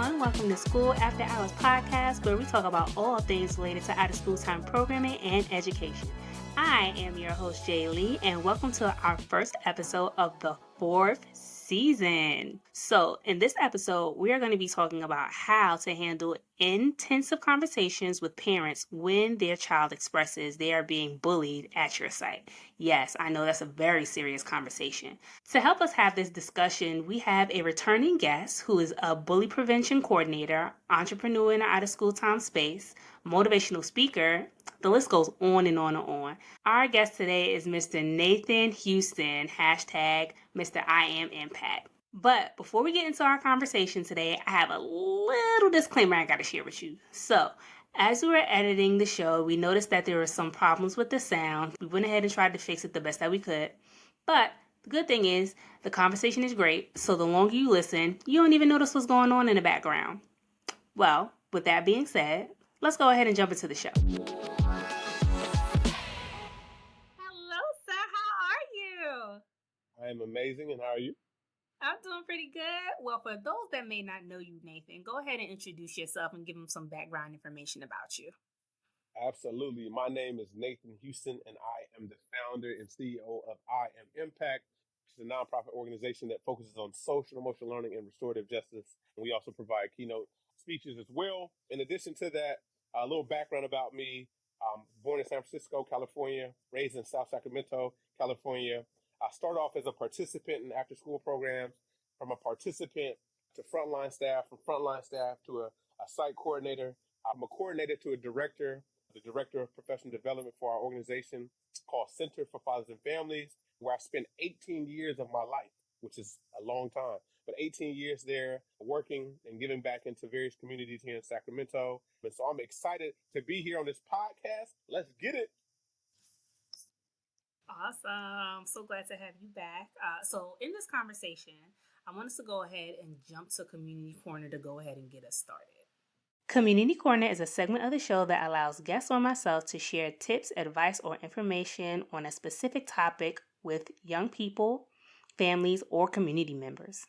everyone. Welcome to School After Hours podcast, where we talk about all things related to out of school time programming and education. I am your host, Jay Lee, and welcome to our first episode of the fourth season. So, in this episode, we are going to be talking about how to handle intensive conversations with parents when their child expresses they are being bullied at your site. Yes, I know that's a very serious conversation. To help us have this discussion, we have a returning guest who is a bully prevention coordinator, entrepreneur in the out of school time space, motivational speaker. The list goes on and on and on. Our guest today is Mr. Nathan Houston, hashtag Mr. I Am Impact. But before we get into our conversation today, I have a little disclaimer I got to share with you. So, as we were editing the show, we noticed that there were some problems with the sound. We went ahead and tried to fix it the best that we could. But the good thing is, the conversation is great, so the longer you listen, you don't even notice what's going on in the background. Well, with that being said, let's go ahead and jump into the show. Hello, sir. How are you? I am amazing, and how are you? I'm doing pretty good. Well, for those that may not know you, Nathan, go ahead and introduce yourself and give them some background information about you. Absolutely. My name is Nathan Houston, and I am the founder and CEO of I Am Impact, which is a nonprofit organization that focuses on social and emotional learning and restorative justice. And we also provide keynote speeches as well. In addition to that, a little background about me. Born in San Francisco, California, raised in South Sacramento, California. I started off as a participant in after-school programs, from a participant to frontline staff, from frontline staff to a site coordinator. I'm a coordinator to a director, the director of professional development for our organization called Center for Fathers and Families, where I spent 18 years of my life, which is a long time, but 18 years there working and giving back into various communities here in Sacramento. And so I'm excited to be here on this podcast. Let's get it. Awesome. So glad to have you back. So in this conversation, I want us to go ahead and jump to Community Corner to go ahead and get us started. Community Corner is a segment of the show that allows guests or myself to share tips, advice, or information on a specific topic with young people, families, or community members.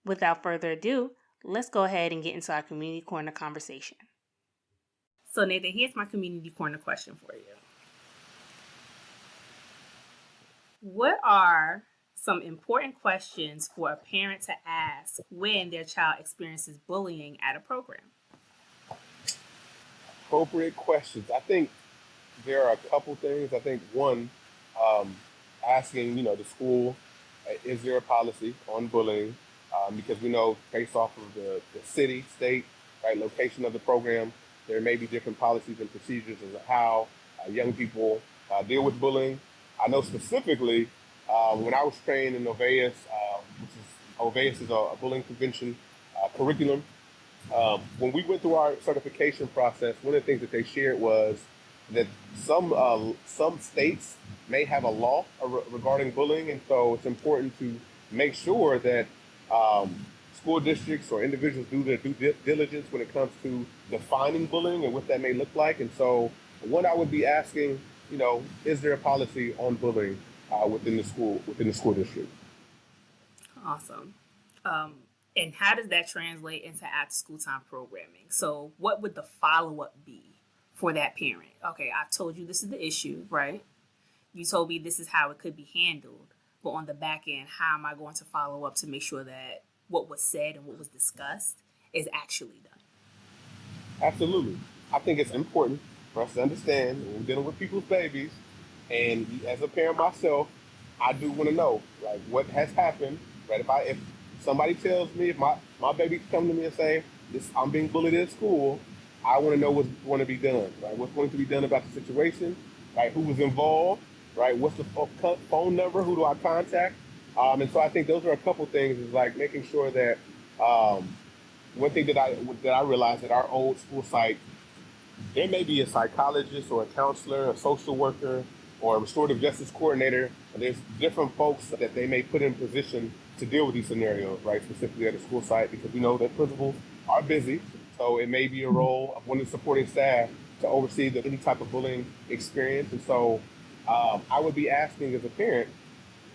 Without further ado, let's go ahead and get into our Community Corner conversation. So Nathan, here's my Community Corner question for you. What are some important questions for a parent to ask when their child experiences bullying at a program? Appropriate questions. I think there are a couple things. I think one, asking, the school, is there a policy on bullying? Because we know based off of the city, state, right, location of the program, there may be different policies and procedures as to how young people deal with bullying. I know specifically when I was trained in Oveus, Oveus is a bullying prevention curriculum. When we went through our certification process, one of the things that they shared was that some states may have a law regarding bullying, and so it's important to make sure that school districts or individuals do their due diligence when it comes to defining bullying and what that may look like. And so what I would be asking, is there a policy on bullying within the school district? Awesome. And how does that translate into after school time programming? So what would the follow-up be for that parent? Okay, I've told you this is the issue, right? You told me this is how it could be handled. But on the back end, how am I going to follow up to make sure that what was said and what was discussed is actually done? Absolutely. I think it's important for us to understand when we're dealing with people's babies, and as a parent myself, I do want to know, like, what has happened, right? If somebody tells me, if my baby come to me and say, I'm being bullied at school, I want to know what's going to be done, right? What's going to be done about the situation, right? Who was involved, right? What's the phone number? Who do I contact? And so I think those are a couple things, is like making sure that one thing that I realized at our old school site, there may be a psychologist or a counselor, a social worker, or a restorative justice coordinator. There's different folks that they may put in position to deal with these scenarios, right, specifically at a school site, because we know that principals are busy. So it may be a role of one of the supporting staff to oversee any type of bullying experience. And so I would be asking as a parent,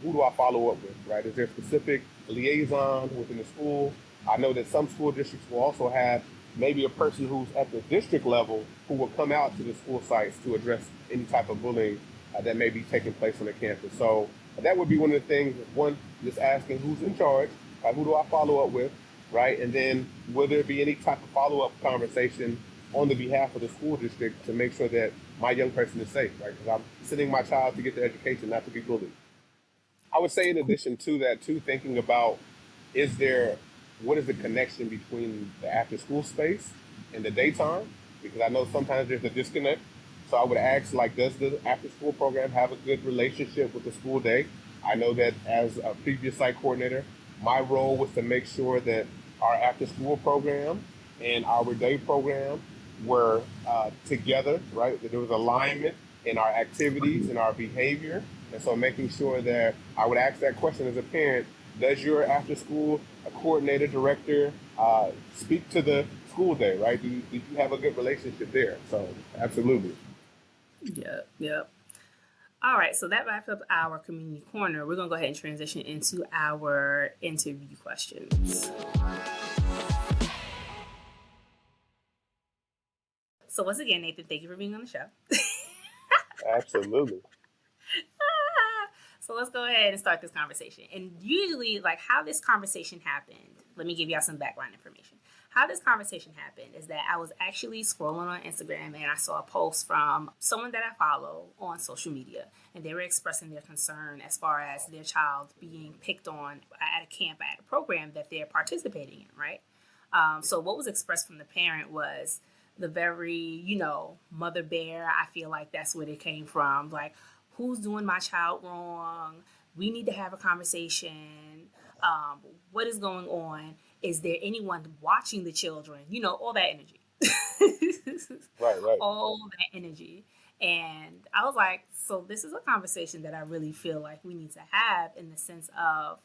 who do I follow up with, right? Is there a specific liaison within the school I know that some school districts will also have maybe a person who's at the district level who will come out to the school sites to address any type of bullying that may be taking place on the campus. So that would be one of the things. One, just asking who's in charge, who do I follow up with, right? And then will there be any type of follow-up conversation on the behalf of the school district to make sure that my young person is safe, right? Because I'm sending my child to get the education, not to be bullied. I would say in addition to that too, thinking about is there what is the connection between the after school space and the daytime? Because I know sometimes there's a disconnect. So I would ask like, does the after school program have a good relationship with the school day? I know that as a previous site coordinator, my role was to make sure that our after school program and our day program were together, right? That there was alignment in our activities and our behavior. And so making sure that I would ask that question as a parent, does your after school coordinator, director speak to the school day, right? Do you have a good relationship there? So absolutely. Yep, yep. All right, so that wraps up our community corner. We're going to go ahead and transition into our interview questions. So once again, Nathan, thank you for being on the show. Absolutely. So let's go ahead and start this conversation. And usually, like how this conversation happened, let me give y'all some background information. How this conversation happened is that I was actually scrolling on Instagram and I saw a post from someone that I follow on social media. And they were expressing their concern as far as their child being picked on at a camp, at a program that they're participating in, right? So what was expressed from the parent was the very, mother bear. I feel like that's where it came from. Like, who's doing my child wrong? We need to have a conversation. What is going on? Is there anyone watching the children? All that energy. Right. All that energy. And I was like, so this is a conversation that I really feel like we need to have in the sense of,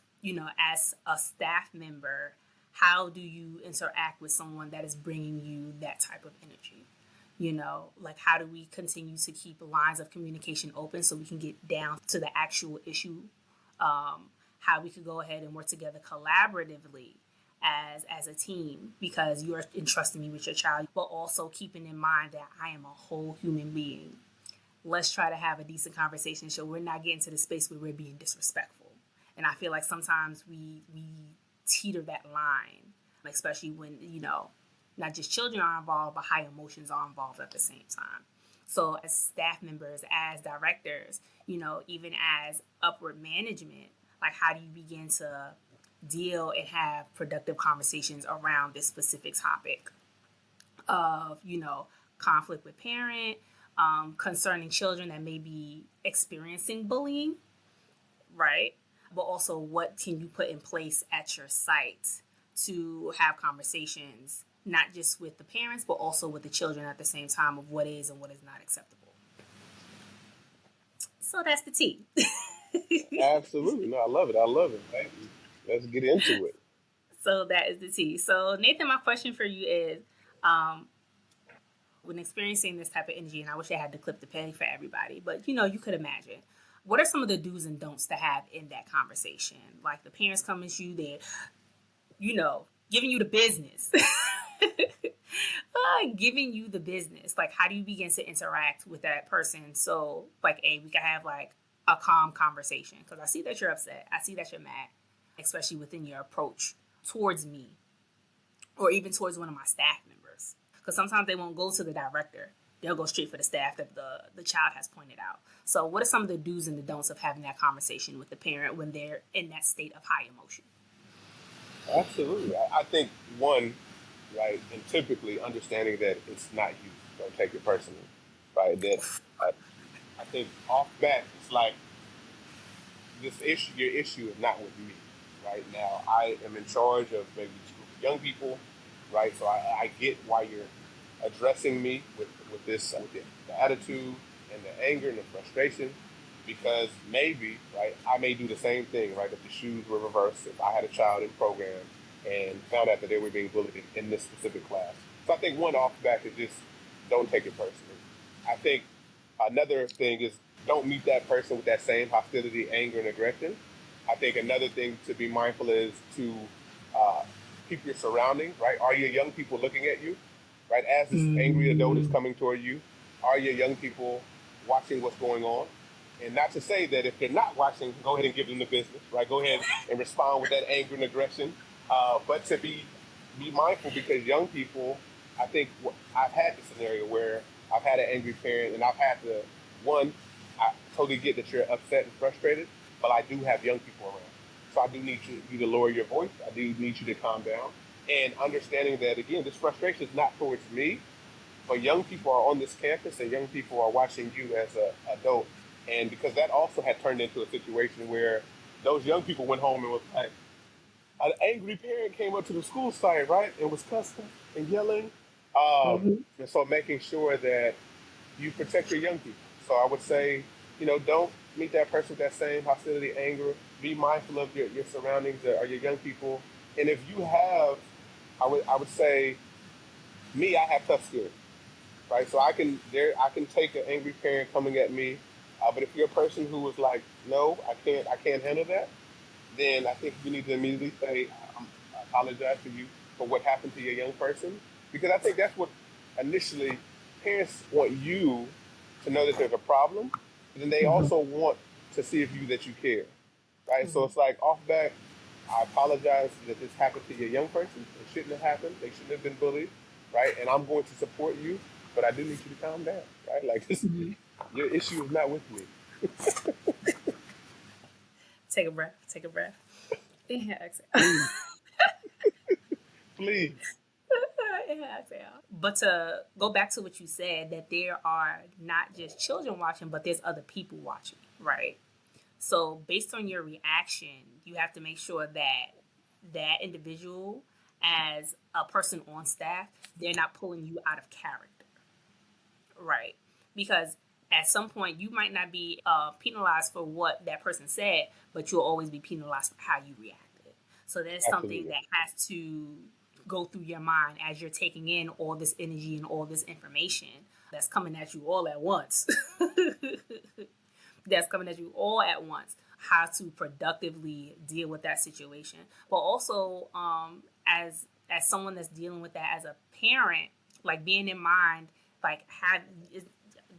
as a staff member, how do you interact with someone that is bringing you that type of energy? Like how do we continue to keep lines of communication open so we can get down to the actual issue? How we could go ahead and work together collaboratively as a team because you're entrusting me with your child, but also keeping in mind that I am a whole human being. Let's try to have a decent conversation so we're not getting to the space where we're being disrespectful. And I feel like sometimes we teeter that line, especially when, not just children are involved, but high emotions are involved at the same time. So as staff members, as directors, even as upward management, like how do you begin to deal and have productive conversations around this specific topic of, conflict with parent, concerning children that may be experiencing bullying, right? But also what can you put in place at your site to have conversations not just with the parents, but also with the children at the same time of what is and what is not acceptable. So that's the tea. Absolutely. No, I love it. Thank you. Let's get into it. So that is the tea. So Nathan, my question for you is, when experiencing this type of energy, and I wish I had the clip to play for everybody, but you could imagine, what are some of the do's and don'ts to have in that conversation? Like the parents come at you, they're, giving you the business. Giving you the business. Like, how do you begin to interact with that person? So, like, we can have like a calm conversation because I see that you're upset. I see that you're mad, especially within your approach towards me or even towards one of my staff members. Because sometimes they won't go to the director. They'll go straight for the staff that the child has pointed out. So what are some of the do's and the don'ts of having that conversation with the parent when they're in that state of high emotion? Absolutely. I think one, right, and typically understanding that it's not you. Don't take it personally, right? That I think off bat, it's like your issue is not with me, right? Now, I am in charge of maybe this group of young people, right? So I get why you're addressing me with this, with the attitude and the anger and the frustration, because maybe, right, I may do the same thing, right, if the shoes were reversed, if I had a child in program and found out that they were being bullied in this specific class. So I think one off the back is just don't take it personally. I think another thing is don't meet that person with that same hostility, anger, and aggression. I think another thing to be mindful is to keep your surroundings, right? Are your young people looking at you, right? As this angry adult is Mm-hmm. coming toward you, are your young people watching what's going on? And not to say that if they're not watching, go ahead and give them the business, right? Go ahead and respond with that anger and aggression. But to be mindful, because young people, I think I've had the scenario where I've had an angry parent, and I've had to, one, I totally get that you're upset and frustrated, but I do have young people around. So I do need you to lower your voice. I do need you to calm down. And understanding that, again, this frustration is not towards me, but young people are on this campus and young people are watching you as an adult. And because that also had turned into a situation where those young people went home and was like, an angry parent came up to the school site, right, and was cussing and yelling. Mm-hmm. And so making sure that you protect your young people. So I would say, don't meet that person with that same hostility, anger. Be mindful of your surroundings or your young people. And if you have, I would say, me, I have tough skin, right? So I can take an angry parent coming at me, but if you're a person who is like, no, I can't handle that, then I think you need to immediately say, I apologize to you for what happened to your young person, because I think that's what initially parents want you to know that there's a problem, but then they Mm-hmm. also want to see if that you care, right? So Mm-hmm. it's like off back, I apologize that this happened to your young person. It shouldn't have happened. They shouldn't have been bullied, right? And I'm going to support you, but I do need you to calm down, right? Like this, Mm-hmm. your issue is not with me. Take a breath. Take a breath. Inhale, exhale. Please, please. Inhale, exhale. But to go back to what you said, that there are not just children watching, but there's other people watching, right? So based on your reaction, you have to make sure that that individual, as a person on staff, they're not pulling you out of character, right? Because at some point you might not be penalized for what that person said, but you'll always be penalized for how you reacted. So there's something Absolutely. that has to go through your mind as you're taking in all this energy and all this information that's coming at you all at once. That's coming at you all at once. How to productively deal with that situation, but also as someone that's dealing with that as a parent, like being in mind, like have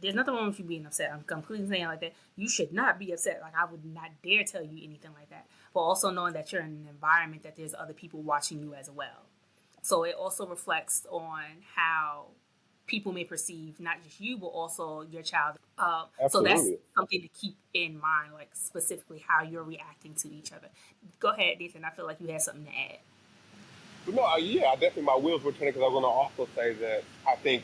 there's nothing wrong with you being upset. I'm completely saying like that. You should not be upset. Like I would not dare tell you anything like that. But also knowing that you're in an environment that there's other people watching you as well. So it also reflects on how people may perceive not just you but also your child. So that's Absolutely. something to keep in mind, like specifically how you're reacting to each other. Go ahead, Nathan. I feel like you had something to add. But no, yeah, I definitely, my wheels were turning, because I was going to also say that I think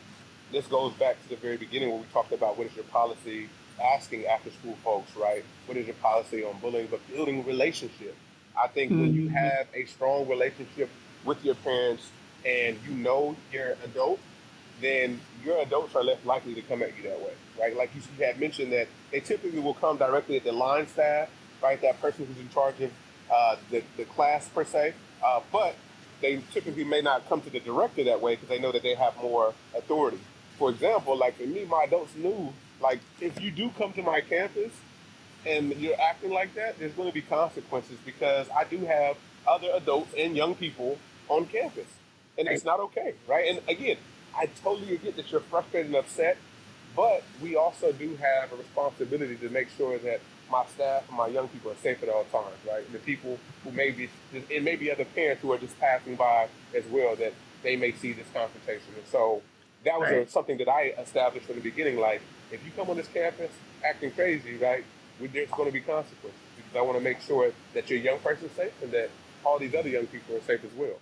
this goes back to the very beginning where we talked about what is your policy, asking after school folks, right? What is your policy on bullying, but building relationship. I think when you Mm-hmm. have a strong relationship with your parents and you know your adult, then your adults are less likely to come at you that way, right? Like you had mentioned that they typically will come directly at the line staff, right? That person who's in charge of the class per se, but they typically may not come to the director that way because they know that they have more authority. For example, like for me, my adults knew, like, if you do come to my campus and you're acting like that, there's going to be consequences, because I do have other adults and young people on campus, and Right. it's not okay, right? And again, I totally get that you're frustrated and upset, but we also do have a responsibility to make sure that my staff and my young people are safe at all times, right? And the people who maybe, and maybe other parents who are just passing by as well, that they may see this confrontation. And so that was Right. something that I established from the beginning. Like, if you come on this campus acting crazy, right, there's going to be consequences, because I want to make sure that your young person's safe and that all these other young people are safe as well.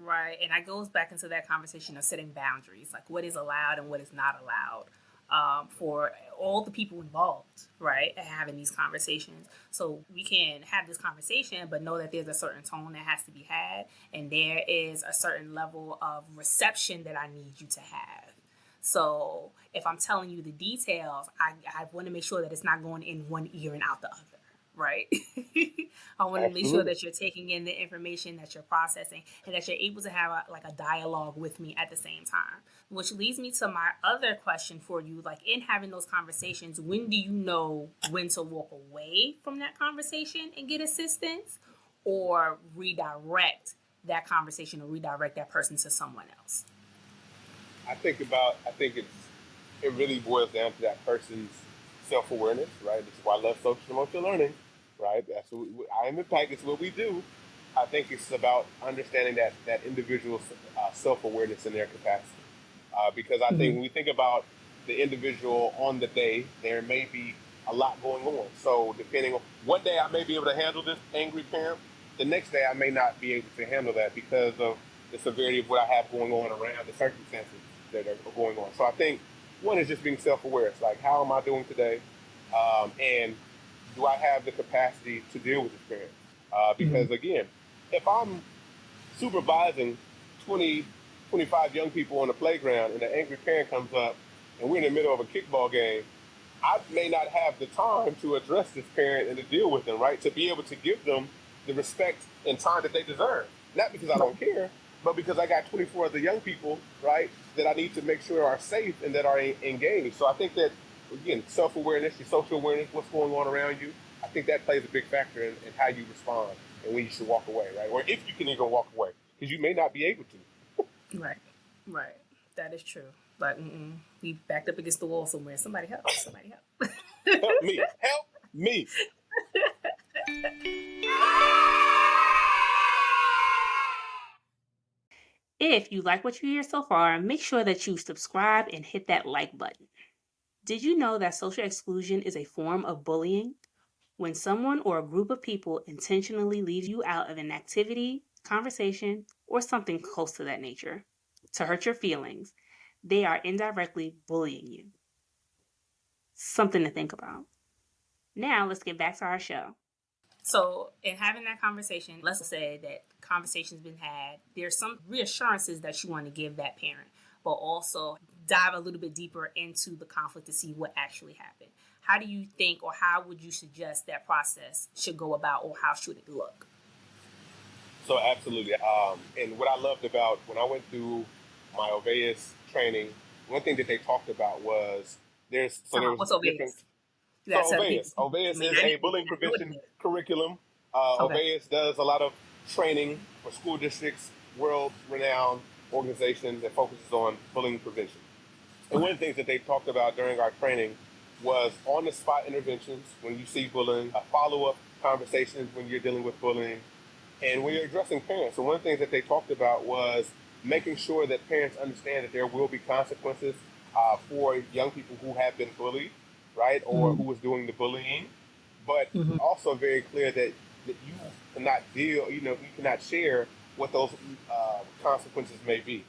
Right. And that goes back into that conversation of setting boundaries, like what is allowed and what is not allowed, for all the people involved, right? And having these conversations. So we can have this conversation, but know that there's a certain tone that has to be had, and there is a certain level of reception that I need you to have. So if I'm telling you the details, I want to make sure that it's not going in one ear and out the other, right? I want to make sure Absolutely. that you're taking in the information, that you're processing, and that you're able to have a dialogue with me at the same time. Which leads me to my other question for you. Like, in having those conversations, when do you know when to walk away from that conversation and get assistance, or redirect that conversation or redirect that person to someone else? I think it really boils down to that person's self-awareness, right? This is why I love social emotional learning, right? That's what I am Impact. It's what we do. I think it's about understanding that individual's self-awareness in their capacity. Because I think Mm-hmm. when we think about the individual on the day, there may be a lot going on. So depending on one day I may be able to handle this angry parent, the next day I may not be able to handle that because of the severity of what I have going on around the circumstances that are going on. So I think one is just being self-aware. It's like, how am I doing today? And do I have the capacity to deal with this parent? Mm-hmm. Because again, if I'm supervising 20, 25 young people on the playground and an angry parent comes up and we're in the middle of a kickball game, I may not have the time to address this parent and to deal with them, right? To be able to give them the respect and time that they deserve. Not because I Right. don't care, but because I got 24 other young people, right, that I need to make sure are safe and that are engaged. So I think that, again, self-awareness, your social awareness, what's going on around you, I think that plays a big factor in how you respond and when you should walk away, right? Or if you can even walk away, because you may not be able to. Right. Right. That is true. But we backed up against the wall somewhere. Somebody help. Somebody help. Help me. Help me. If you like what you hear so far, make sure that you subscribe and hit that like button. Did you know that social exclusion is a form of bullying? When someone or a group of people intentionally leaves you out of an activity, conversation, or something close to that nature to hurt your feelings, they are indirectly bullying you. Something to think about. Now, let's get back to our show. So, in having that conversation, let's say that conversation's been had, there's some reassurances that you want to give that parent, but also dive a little bit deeper into the conflict to see what actually happened. How do you think, or how would you suggest that process should go about, or how should it look? So absolutely. And what I loved about when I went through my Oveus training, one thing that they talked about was there was What's different. Oveus? You So got to tell the people. Oveus is a bullying I know what it prevention is. curriculum. Okay. Oveus does a lot of training for school districts, world-renowned organizations that focuses on bullying prevention. And Okay. one of the things that they talked about during our training was on-the-spot interventions when you see bullying, follow-up conversations when you're dealing with bullying, and when you're addressing parents. So one of the things that they talked about was making sure that parents understand that there will be consequences for young people who have been bullied, right, or Mm-hmm. who is doing the bullying, but Mm-hmm. also very clear that you cannot deal, you cannot share what those consequences may be,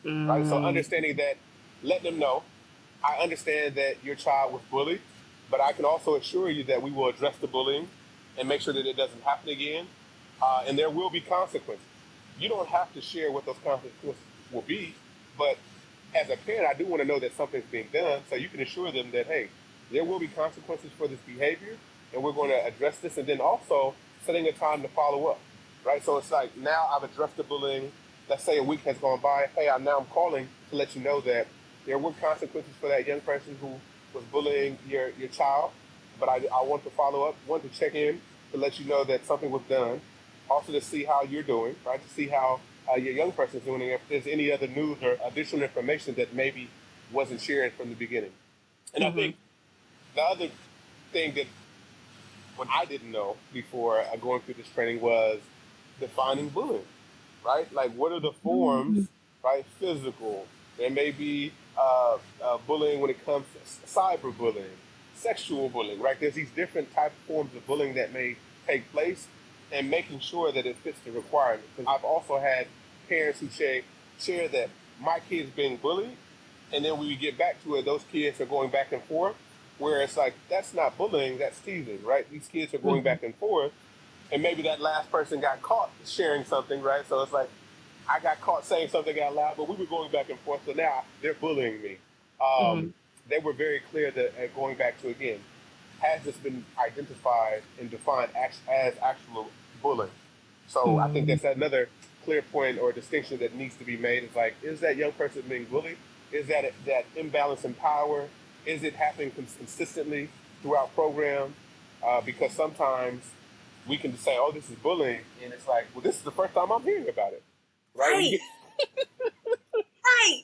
right? So understanding that, let them know, I understand that your child was bullied, but I can also assure you that we will address the bullying and make sure that it doesn't happen again. And there will be consequences. You don't have to share what those consequences will be, but as a parent, I do want to know that something's being done so you can assure them that, hey, there will be consequences for this behavior, and we're going to address this, and then also setting a time to follow up, right? So it's like, now I've addressed the bullying. Let's say a week has gone by. Hey, I'm calling to let you know that there were consequences for that young person who was bullying your child, but I want to follow up, want to check in to let you know that something was done. Also to see how you're doing, right? To see how your young person's doing, and if there's any other news or additional information that maybe wasn't shared from the beginning. And I Mm-hmm. think the other thing that what I didn't know before going through this training was defining bullying, right? Like, what are the Mm-hmm. forms, right? Physical. There may be bullying when it comes to cyberbullying, sexual bullying, right? There's these different type of forms of bullying that may take place, and making sure that it fits the requirement. Because I've also had parents who share that my kid's being bullied, and then when we get back to it, those kids are going back and forth. Where it's like, that's not bullying, that's teasing, right? These kids are going Mm-hmm. back and forth, and maybe that last person got caught sharing something, right? So it's like, I got caught saying something out loud, but we were going back and forth, so now they're bullying me. Mm-hmm. They were very clear that going back to, again, has this been identified and defined as actual bullying? So I think Mm-hmm. that's another clear point or distinction that needs to be made. Is like, is that young person being bullied? Is that imbalance in power? Is it happening consistently throughout program? Because sometimes we can just say, oh, this is bullying. And it's like, well, this is the first time I'm hearing about it. Right? Right. Right.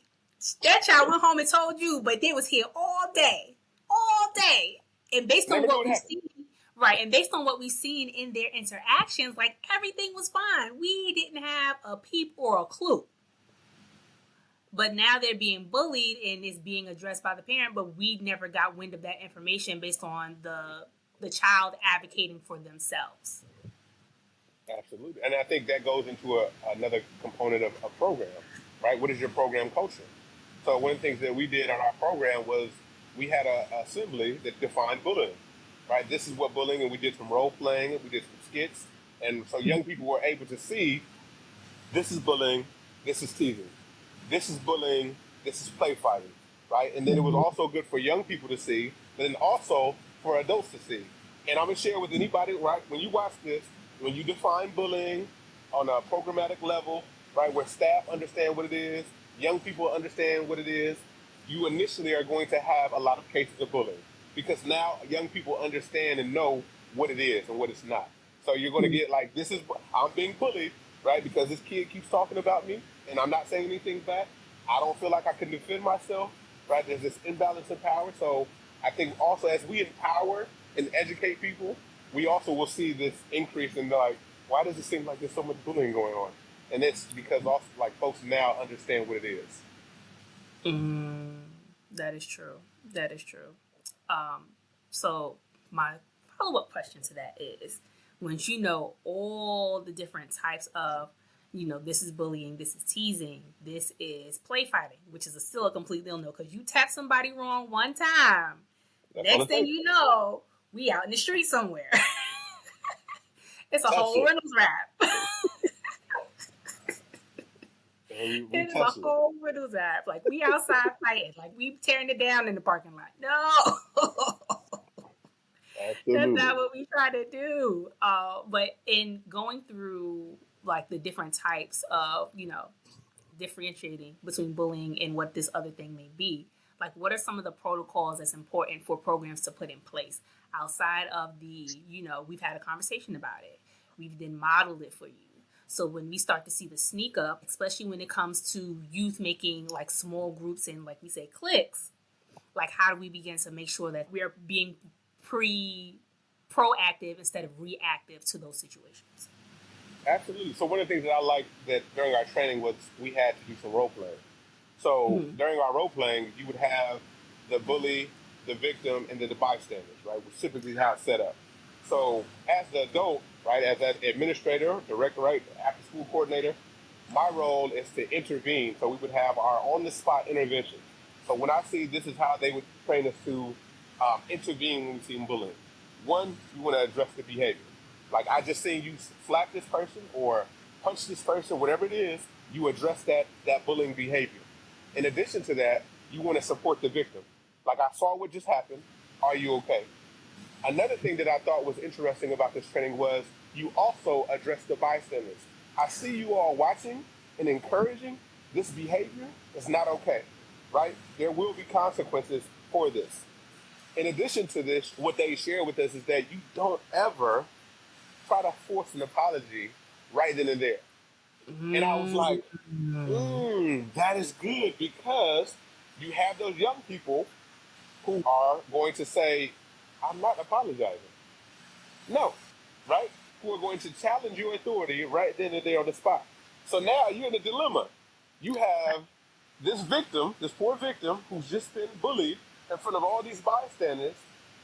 That child went home and told you, but they was here all day. All day. And based on Never knew what it we've happened. seen, right, and based on what we've seen in their interactions, like everything was fine. We didn't have a peep or a clue. But now they're being bullied and it's being addressed by the parent, but we never got wind of that information based on the child advocating for themselves. Absolutely. And I think that goes into another component of a program, right? What is your program culture? So one of the things that we did on our program was we had a assembly that defined bullying, right? This is what bullying, and we did some role playing, we did some skits, and so young people were able to see this is bullying, this is teasing, this is bullying, this is play fighting, right? And then it was also good for young people to see, but then also for adults to see. And I'm gonna share with anybody, right? When you watch this, when you define bullying on a programmatic level, right, where staff understand what it is, young people understand what it is, you initially are going to have a lot of cases of bullying because now young people understand and know what it is and what it's not. So you're going to get like, this is, I'm being bullied, right, because this kid keeps talking about me and I'm not saying anything back. I don't feel like I can defend myself, right? There's this imbalance in power. So I think also as we empower and educate people, we also will see this increase in like, why does it seem like there's so much bullying going on? And it's because also like folks now understand what it is. That is true. That is true. So my follow-up question to that is, once you know all the different types of, this is bullying, this is teasing, this is play fighting, which is still a complete no because you tap somebody wrong one time, That's next thing you know, we out in the street somewhere. It's a whole Reynolds rap. It's a whole Reynolds rap. Like we outside fighting, like we tearing it down in the parking lot. No. Absolutely. That's not what we try to do. But in going through like the different types of, differentiating between bullying and what this other thing may be, like what are some of the protocols that's important for programs to put in place outside of the, we've had a conversation about it. We've then modeled it for you. So when we start to see the sneak up, especially when it comes to youth making like small groups and like we say cliques, like how do we begin to make sure that we're being proactive instead of reactive to those situations? Absolutely. So one of the things that I liked that during our training was we had to do some role playing. So during our role playing, you would have the bully, the victim, and then the bystanders, right? Which typically how it's set up. So as the adult, right, as an administrator, director, right, after school coordinator, my role is to intervene. So we would have our on-the-spot intervention. So when I see this is how they would train us to intervene when we see bullying. One, you want to address the behavior. Like I just seen you slap this person or punch this person, whatever it is, you address that bullying behavior. In addition to that, you want to support the victim. Like I saw what just happened. Are you okay? Another thing that I thought was interesting about this training was you also address the bystanders. I see you all watching and encouraging this behavior is not okay, right? There will be consequences for this. In addition to this, what they share with us is that you don't ever try to force an apology right then and there. And I was like, that is good because you have those young people who are going to say, I'm not apologizing. No, right? Who are going to challenge your authority right then and there on the spot. So now you're in a dilemma. You have this victim, this poor victim who's just been bullied in front of all these bystanders,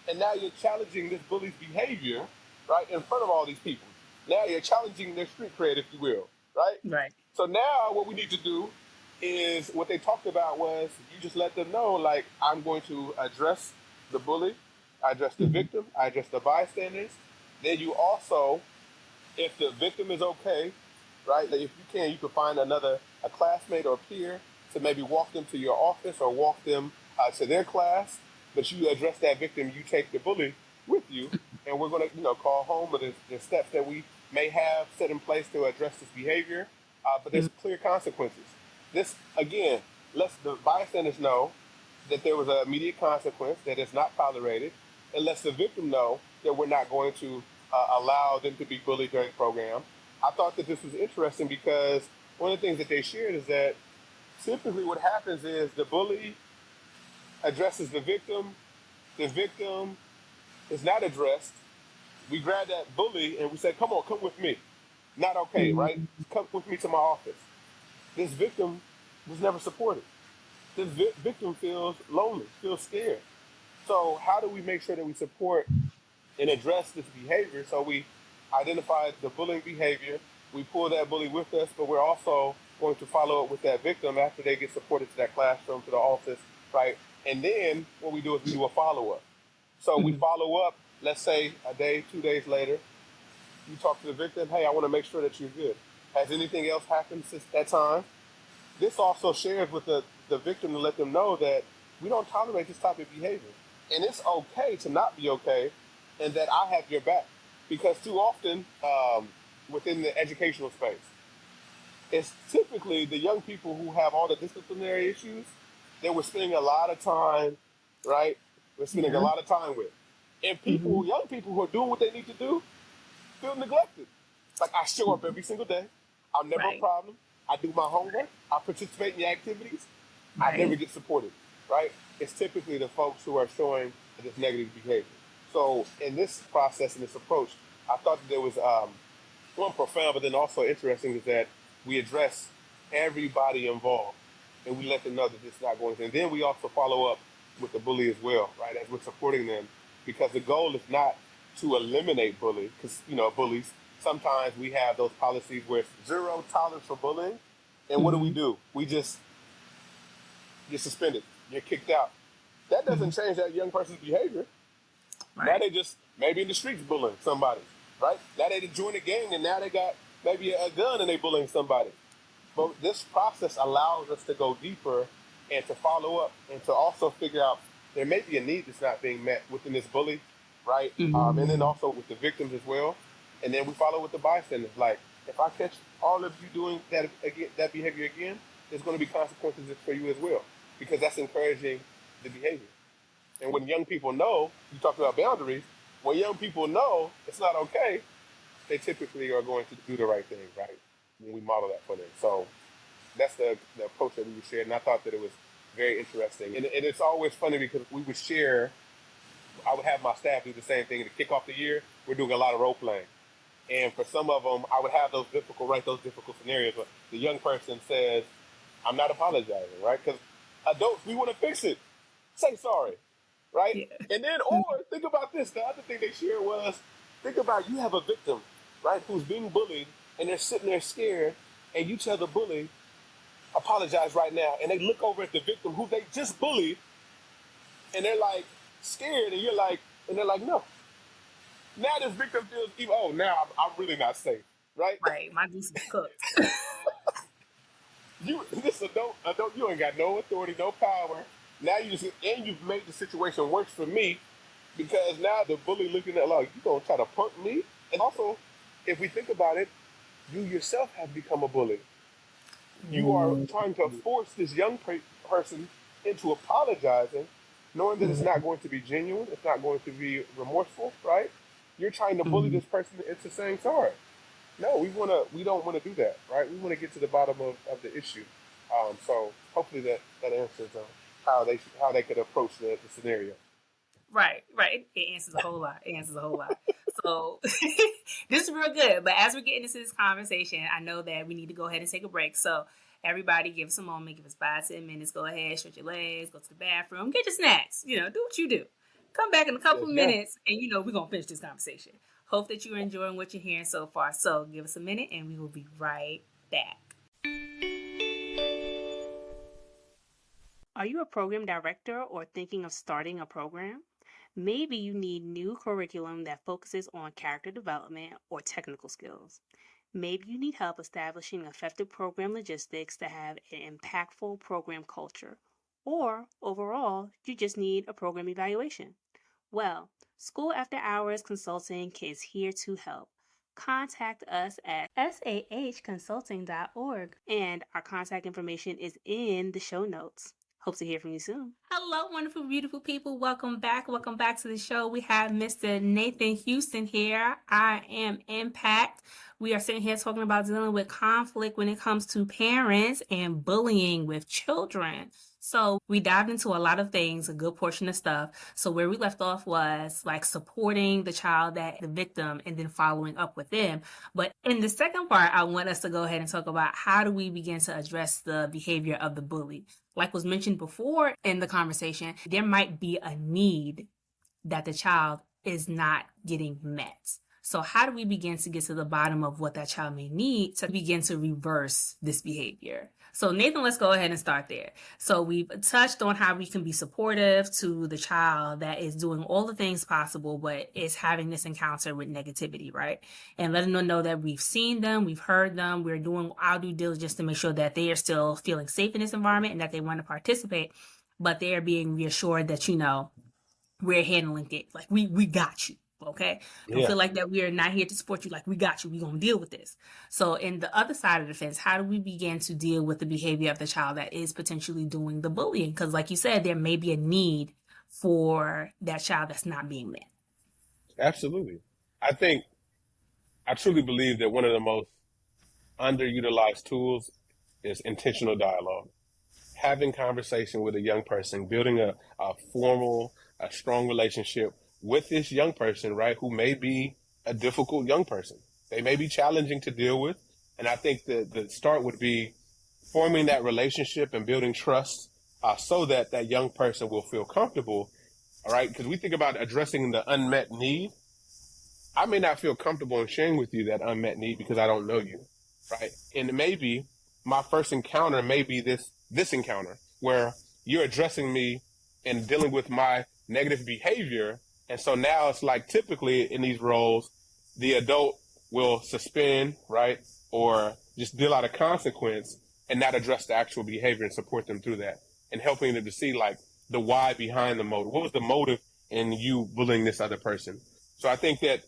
and now you're challenging this bully's behavior, right, in front of all these people. Now you're challenging their street cred, if you will, right? Right. So now what we need to do is what they talked about was you just let them know, like, I'm going to address the bully, I address the victim, I address the bystanders. Then you also, if the victim is okay, right, if you can find a classmate or peer to maybe walk them to your office or walk them to their class, but you address that victim, you take the bully with you, and we're going to, call home, but there's steps that we may have set in place to address this behavior, but there's clear consequences. This, again, lets the bystanders know that there was an immediate consequence, that it's not tolerated, and lets the victim know that we're not going to allow them to be bullied during the program. I thought that this was interesting because one of the things that they shared is that typically what happens is the bully addresses the victim is not addressed. We grab that bully and we say, come on, come with me. Not okay, right? Mm-hmm. Come with me to my office. This victim was never supported. This victim feels lonely, feels scared. So how do we make sure that we support and address this behavior? So we identify the bullying behavior, we pull that bully with us, but we're also going to follow up with that victim after they get supported to that classroom, to the office, right? And then what we do is we do a follow-up. So we Mm-hmm. follow up, let's say a day, 2 days later, you talk to the victim, hey, I want to make sure that you're good. Has anything else happened since that time? This also shares with the victim to let them know that we don't tolerate this type of behavior. And it's okay to not be okay, and that I have your back. Because too often, within the educational space, it's typically the young people who have all the disciplinary issues that we're spending a lot of time, right? We're spending a Yeah. lot of time with. And Mm-hmm. people, young people who are doing what they need to do, feel neglected. Like I show up every single day. I'm never a Right. problem. I do my homework. I participate in the activities. I never Right. get supported, right? It's typically the folks who are showing this negative behavior. So in this process and this approach, I thought that there was one profound, but then also interesting is that we address everybody involved, and we let them know that it's not going to. And then we also follow up with the bully as well, right? As we're supporting them, because the goal is not to eliminate bullying, because bullies. Sometimes we have those policies where it's zero tolerance for bullying, and what Mm-hmm. do? We just you're suspended, you're kicked out. That Mm-hmm. doesn't change that young person's behavior. Now Right. they just maybe in the streets bullying somebody, right? Now they join a gang and now they got maybe a gun and they bullying somebody. But this process allows us to go deeper and to follow up and to also figure out there may be a need that's not being met within this bully, right? Mm-hmm. And then also with the victims as well. And then we follow with the bystanders. Like if I catch all of you doing that again, that behavior again, there's going to be consequences for you as well because that's encouraging the behavior. And when young people know, you talk about boundaries, when young people know it's not okay, they typically are going to do the right thing, right? When we model that for them. So that's the approach that we would share. And I thought that it was very interesting. And it's always funny because we would share, I would have my staff do the same thing. To kick off the year, we're doing a lot of role playing. And for some of them, I would have those difficult scenarios. But the young person says, I'm not apologizing, right? Because adults, we want to fix it. Say sorry, right? Yeah. And then, or think about this. The other thing they shared was, think about you have a victim, right, who's being bullied, and they're sitting there scared, and you tell the bully, apologize right now, and they look over at the victim who they just bullied, and they're like scared, and you're like, and they're like, no. Now this victim feels even. Oh, now I'm really not safe, right? Right. My goose is cooked. You this adult, you ain't got no authority, no power. Now you just and you've made the situation worse for me because now the bully looking at like you gonna try to punk me. And also, if we think about it, you yourself have become a bully. You are trying to force this young person into apologizing, knowing that it's not going to be genuine, it's not going to be remorseful, right? You're trying to bully Mm-hmm. this person into saying sorry. No, we don't want to do that, right? We want to get to the bottom of the issue. So hopefully that answers how they could approach the scenario. Right, right. It answers a whole lot. It answers a whole lot. So this is real good. But as we're getting into this conversation, I know that we need to go ahead and take a break. So everybody give us a moment, give us 5-10 minutes, go ahead, stretch your legs, go to the bathroom, get your snacks, do what you do. Come back in a couple Yes, of ma'am. minutes and we're gonna finish this conversation. Hope that you're enjoying what you're hearing so far. So give us a minute and we will be right back. Are you a program director or thinking of starting a program? Maybe you need new curriculum that focuses on character development or technical skills. Maybe you need help establishing effective program logistics to have an impactful program culture. Or overall, you just need a program evaluation. Well, School After Hours Consulting is here to help. Contact us at sahconsulting.org, and our contact information is in the show notes. Hope to hear from you soon. Hello, wonderful, beautiful people. Welcome back. Welcome back to the show. We have Mr. Nathan Houston here. I am Impact. We are sitting here talking about dealing with conflict when it comes to parents and bullying with children. So we dived into a lot of things, a good portion of stuff. So where we left off was like supporting the child, that the victim, and then following up with them. But in the second part, I want us to go ahead and talk about how do we begin to address the behavior of the bully. Like was mentioned before in the conversation, there might be a need that the child is not getting met. So how do we begin to get to the bottom of what that child may need to begin to reverse this behavior? So Nathan, let's go ahead and start there. So we've touched on how we can be supportive to the child that is doing all the things possible, but is having this encounter with negativity, right? And letting them know that we've seen them, we've heard them, we're doing our due diligence to make sure that they are still feeling safe in this environment and that they want to participate, but they are being reassured that, we're handling it. Like we got you. Okay. Don't feel like that we are not here to support you. Like we got you. We're going to deal with this. So in the other side of the fence, how do we begin to deal with the behavior of the child that is potentially doing the bullying? Because like you said, there may be a need for that child that's not being met. Absolutely. I truly believe that one of the most underutilized tools is intentional dialogue. Having conversation with a young person, building a formal, a strong relationship with this young person, right, who may be a difficult young person. They may be challenging to deal with. And I think the start would be forming that relationship and building trust so that that young person will feel comfortable, all right? Because we think about addressing the unmet need. I may not feel comfortable in sharing with you that unmet need because I don't know you, right? And maybe my first encounter may be this encounter where you're addressing me and dealing with my negative behavior. And so now it's like typically in these roles, the adult will suspend, right? Or just deal out a consequence and not address the actual behavior and support them through that and helping them to see like the why behind the motive. What was the motive in you bullying this other person? So I think that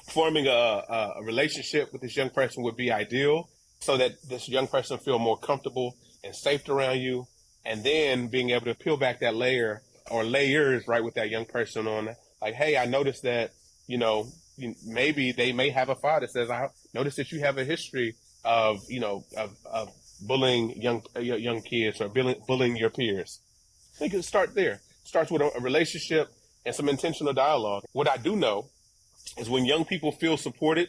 forming a relationship with this young person would be ideal so that this young person feel more comfortable and safe around you. And then being able to peel back that layer or layers, right, with that young person on like, hey, I noticed that, maybe they may have a father that says, I noticed that you have a history of bullying young kids or bullying your peers. I think it start there. Starts with a relationship and some intentional dialogue. What I do know is when young people feel supported,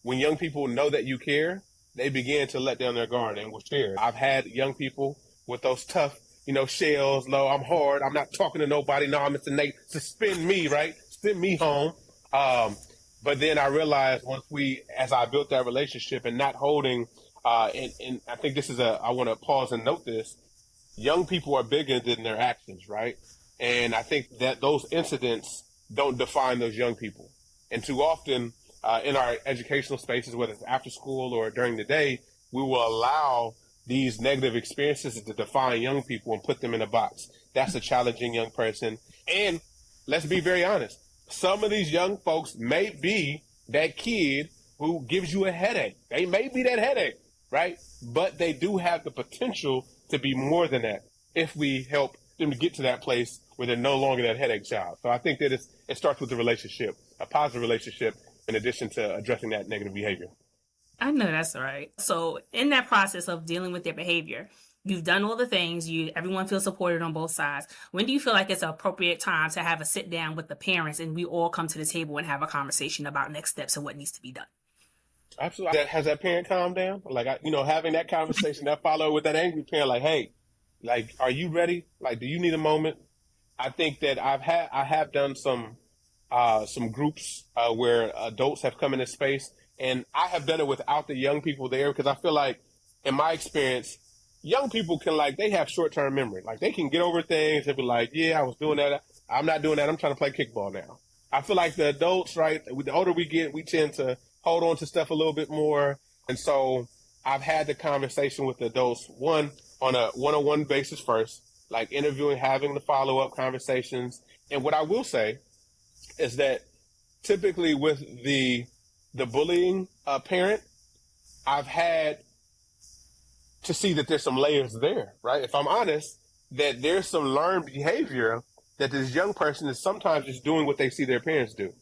when young people know that you care, they begin to let down their guard and will share. I've had young people with those tough shells, low, I'm hard, I'm not talking to nobody, no, I'm Mr. Nate, suspend me, right? Send me home. But then I realized as I built that relationship and not holding, and I think I want to pause and note this, young people are bigger than their actions, right? And I think that those incidents don't define those young people. And too often in our educational spaces, whether it's after school or during the day, we will allow these negative experiences to define young people and put them in a box. That's a challenging young person. And let's be very honest. Some of these young folks may be that kid who gives you a headache. They may be that headache, right? But they do have the potential to be more than that if we help them to get to that place where they're no longer that headache child. So I think that it starts with the relationship, a positive relationship, in addition to addressing that negative behavior. I know that's right. So in that process of dealing with their behavior, you've done all the things, everyone feels supported on both sides. When do you feel like it's an appropriate time to have a sit down with the parents and we all come to the table and have a conversation about next steps and what needs to be done? Absolutely. Has that parent calmed down? Like, having that conversation, that follow with that angry parent, like, hey, like, are you ready? Like, do you need a moment? I think that I have done some groups where adults have come into space. And I have done it without the young people there because I feel like, in my experience, young people they have short-term memory. Like, they can get over things and be like, yeah, I was doing that. I'm not doing that. I'm trying to play kickball now. I feel like the adults, right, the older we get, we tend to hold on to stuff a little bit more. And so I've had the conversation with the adults, one, on a one-on-one basis first, like interviewing, having the follow-up conversations. And what I will say is that typically with the bullying parent, I've had to see that there's some layers there, right? If I'm honest, that there's some learned behavior that this young person is sometimes just doing what they see their parents do.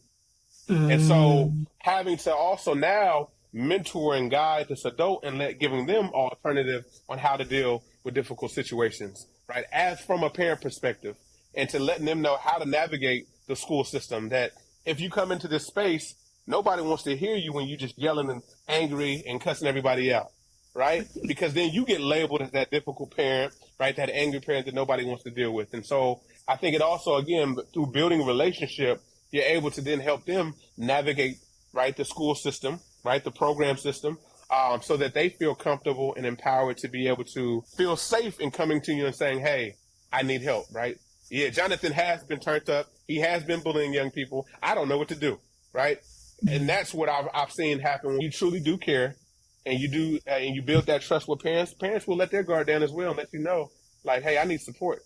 And so having to also now mentor and guide this adult and giving them alternative on how to deal with difficult situations, right? As from a parent perspective, and to letting them know how to navigate the school system, that if you come into this space, nobody wants to hear you when you're just yelling and angry and cussing everybody out, right? Because then you get labeled as that difficult parent, right? That angry parent that nobody wants to deal with. And so I think it also, again, through building a relationship, you're able to then help them navigate, right, the school system, right, the program system, so that they feel comfortable and empowered to be able to feel safe in coming to you and saying, hey, I need help, right? Yeah, Jonathan has been turned up. He has been bullying young people. I don't know what to do, right? And that's what I've seen happen when you truly do care and you build that trust with parents. Parents will let their guard down as well and let you know, like, hey, I need support,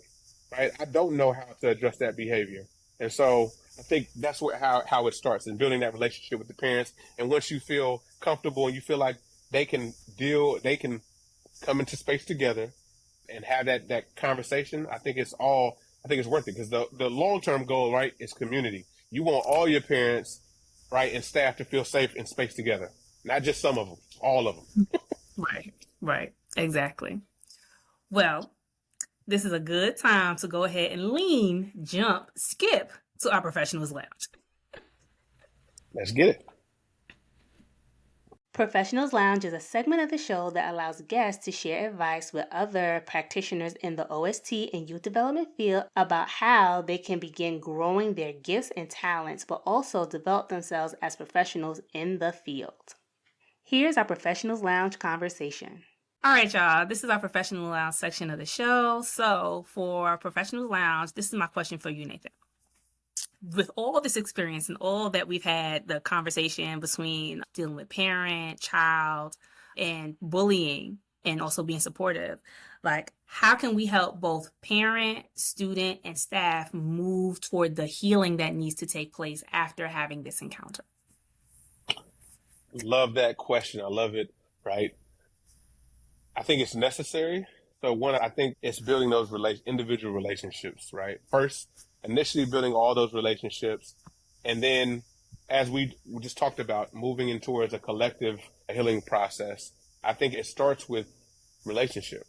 right? I don't know how to address that behavior. And so I think that's how it starts, in building that relationship with the parents. And once you feel comfortable and you feel like they can come into space together and have that conversation, I think it's worth it, because the long-term goal, right, is community. You want all your parents, right, and staff to feel safe in space together, not just some of them, all of them. Right, exactly. Well, this is a good time to go ahead and skip to our Professionals Lounge. Let's get it. Professionals Lounge is a segment of the show that allows guests to share advice with other practitioners in the OST and youth development field about how they can begin growing their gifts and talents, but also develop themselves as professionals in the field. Here's our Professionals Lounge conversation. All right, y'all. This is our Professional Lounge section of the show. So for Professionals Lounge, this is my question for you, Nathan. With all this experience and all that we've had, the conversation between dealing with parent, child, and bullying, and also being supportive, like, how can we help both parent, student, and staff move toward the healing that needs to take place after having this encounter? Love that question. I love it, right? I think it's necessary. So one, I think it's building those individual relationships, right? First, initially building all those relationships. And then, as we just talked about, moving in towards a collective healing process, I think it starts with relationship.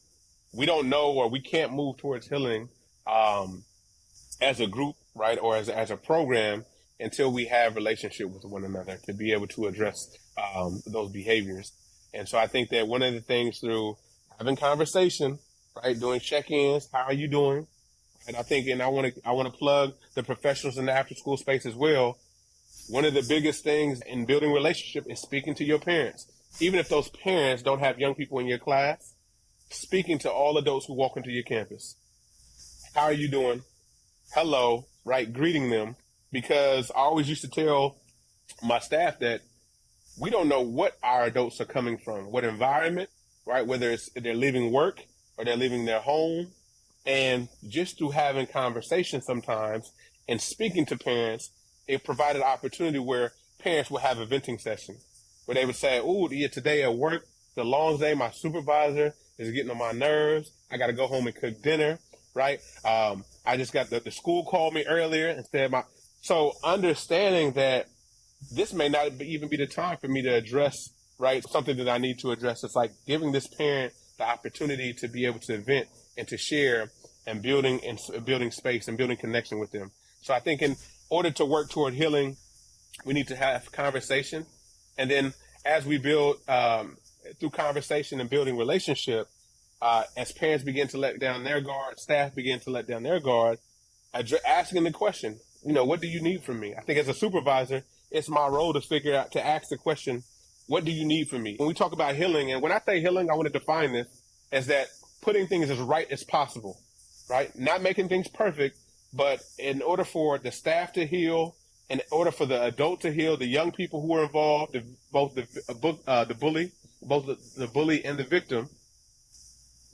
We don't know, or we can't move towards healing as a group, right, or as a program, until we have relationship with one another to be able to address those behaviors. And so I think that one of the things, through having conversation, right, doing check-ins, how are you doing? And I think, and I want to plug the professionals in the after-school space as well. One of the biggest things in building relationship is speaking to your parents. Even if those parents don't have young people in your class, speaking to all adults who walk into your campus. How are you doing? Hello, right? Greeting them. Because I always used to tell my staff that we don't know what our adults are coming from, what environment, right? Whether it's they're leaving work or they're leaving their home. And just through having conversations sometimes and speaking to parents, it provided an opportunity where parents would have a venting session where they would say, oh, yeah, today at work, the long day, my supervisor is getting on my nerves. I got to go home and cook dinner, right? I just got the school called me earlier and said so understanding that this may not even be the time for me to address, right, something that I need to address. It's like giving this parent the opportunity to be able to vent and to share, and building space and building connection with them. So I think in order to work toward healing, we need to have conversation. And then as we build through conversation and building relationship, as parents begin to let down their guard, staff begin to let down their guard, asking the question, what do you need from me? I think as a supervisor, it's my role to ask the question, what do you need from me? When we talk about healing, and when I say healing, I want to define this as that putting things as right as possible, right? Not making things perfect, but in order for the staff to heal, in order for the adult to heal, the young people who are involved, both the bully and the victim,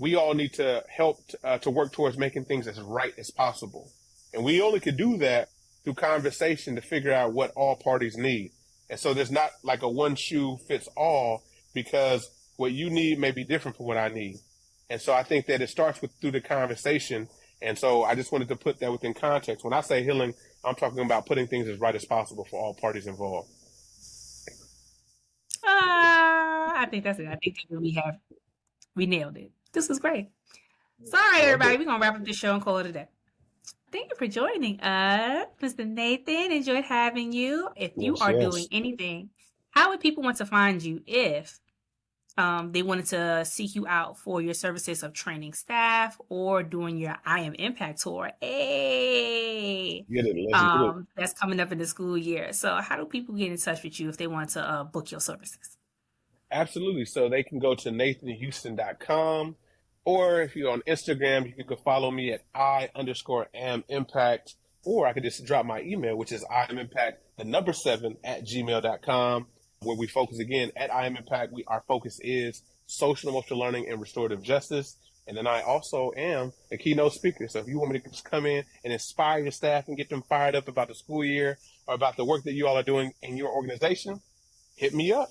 we all need to help to work towards making things as right as possible. And we only could do that through conversation to figure out what all parties need. And so there's not like a one shoe fits all, because what you need may be different from what I need. And so I think that it starts through the conversation. And so I just wanted to put that within context. When I say healing, I'm talking about putting things as right as possible for all parties involved. I think that's it. I think we nailed it. This was great. So, all right, everybody, we're going to wrap up this show and call it a day. Thank you for joining us, Mr. Nathan. Enjoyed having you. If you are doing anything, how would people want to find you if they wanted to seek you out for your services of training staff or doing your I Am Impact tour? Hey, that's coming up in the school year. So how do people get in touch with you if they want to book your services? Absolutely. So they can go to nathanhouston.com, or if you're on Instagram, you can follow me at I_am_impact, or I could just drop my email, which is IamImpact7@gmail.com, where we focus again at I Am Impact. Our focus is social emotional learning and restorative justice. And then I also am a keynote speaker. So if you want me to just come in and inspire your staff and get them fired up about the school year or about the work that you all are doing in your organization, hit me up.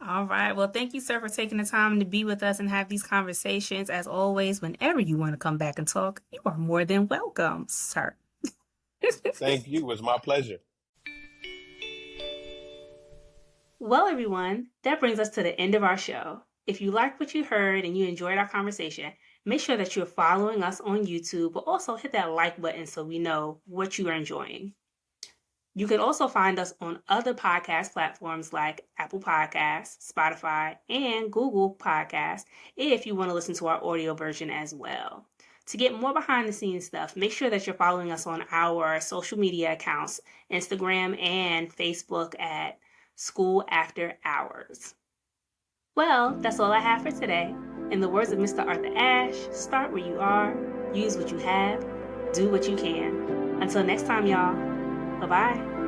All right. Well, thank you, sir, for taking the time to be with us and have these conversations. As always, whenever you want to come back and talk, you are more than welcome, sir. Thank you. It was my pleasure. Well, everyone, that brings us to the end of our show. If you liked what you heard and you enjoyed our conversation, make sure that you're following us on YouTube, but also hit that like button so we know what you are enjoying. You can also find us on other podcast platforms like Apple Podcasts, Spotify, and Google Podcasts if you want to listen to our audio version as well. To get more behind the scenes stuff, make sure that you're following us on our social media accounts, Instagram and Facebook at School After Hours. Well, that's all I have for today. In the words of Mr. Arthur Ashe, start where you are, use what you have, do what you can. Until next time, y'all. Bye-bye.